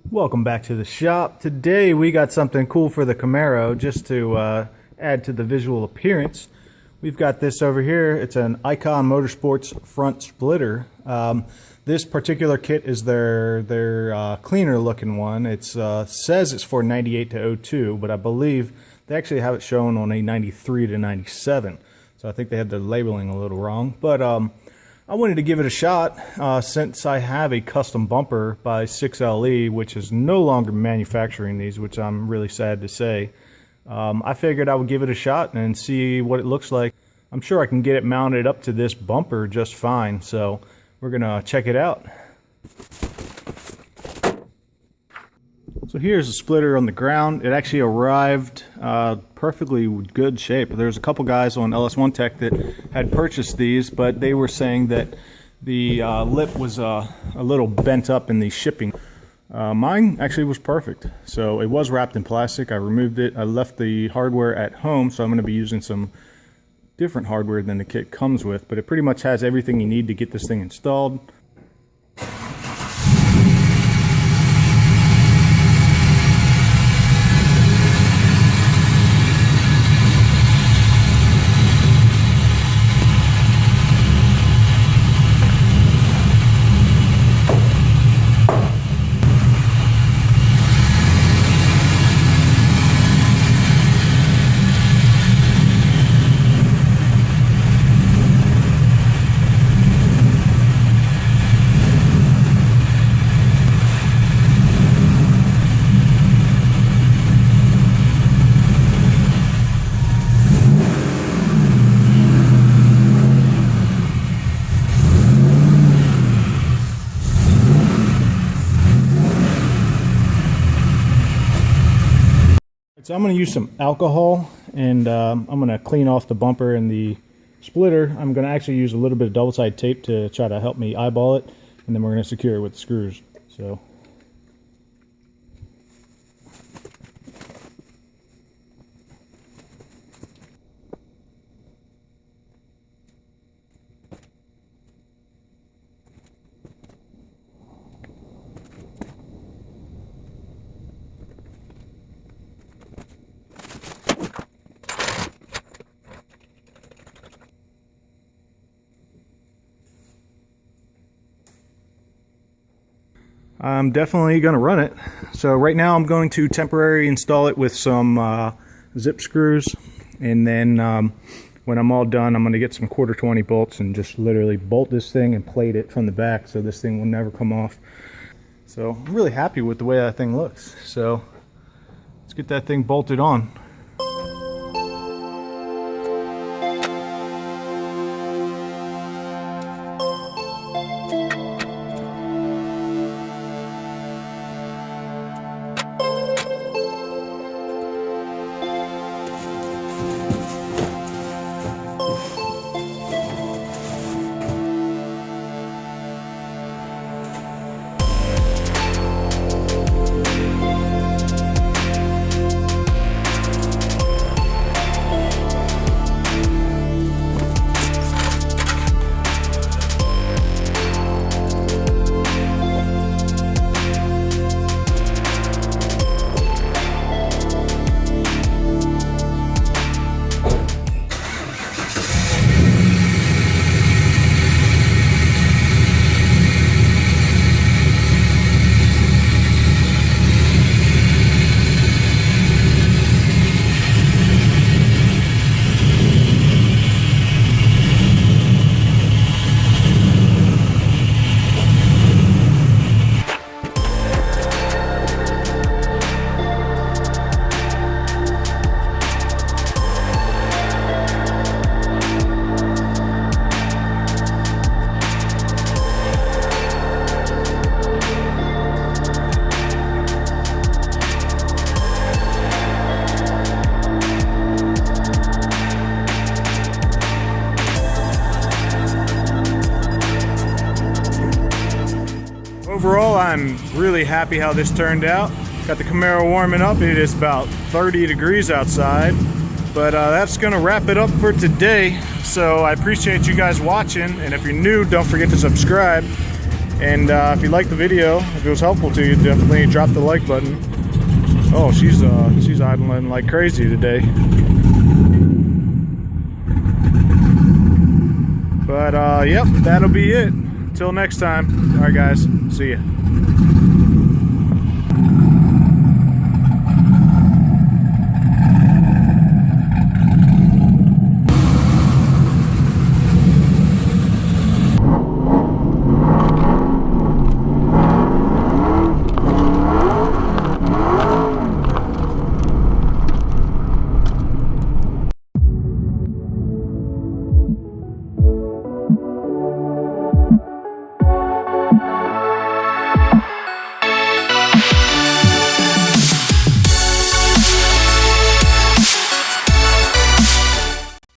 Welcome back to the shop. Today we got something cool for the Camaro just to add to the visual appearance. We've got this over here. It's an Ikon Motorsports front splitter. This particular kit is their cleaner looking one. It says it's for 98 to 02, but I believe they actually have it shown on a 93 to 97. So I think they had the labeling a little wrong. But I wanted to give it a shot since I have a custom bumper by 6LE, which is no longer manufacturing these, which I'm really sad to say. I figured I would give it a shot and see what it looks like. I'm sure I can get it mounted up to this bumper just fine, so we're gonna check it out. So here's a splitter on the ground. It actually arrived perfectly good shape. There's a couple guys on LS1 Tech that had purchased these, but they were saying that the lip was a little bent up in the shipping. Mine actually was perfect. So it was wrapped in plastic. I removed it. I left the hardware at home, so I'm going to be using some different hardware than the kit comes with, but it pretty much has everything you need to get this thing installed. So I'm going to use some alcohol, and I'm going to clean off the bumper and the splitter. I'm going to actually use a little bit of double-sided tape to try to help me eyeball it, and then we're going to secure it with the screws. So. I'm definitely going to run it. So right now I'm going to temporarily install it with some zip screws, and then when I'm all done, I'm going to get some 1/4-20 bolts and just literally bolt this thing and plate it from the back so this thing will never come off. So I'm really happy with the way that thing looks. So let's get that thing bolted on. Overall, I'm really happy how this turned out. Got the Camaro warming up. It is about 30 degrees outside, but that's gonna wrap it up for today. So I appreciate you guys watching, and if you're new, don't forget to subscribe. And if you liked the video, if it was helpful to you, definitely drop the like button. Oh, she's idling like crazy today. But yep, that'll be it. Until next time. All right, guys. See ya.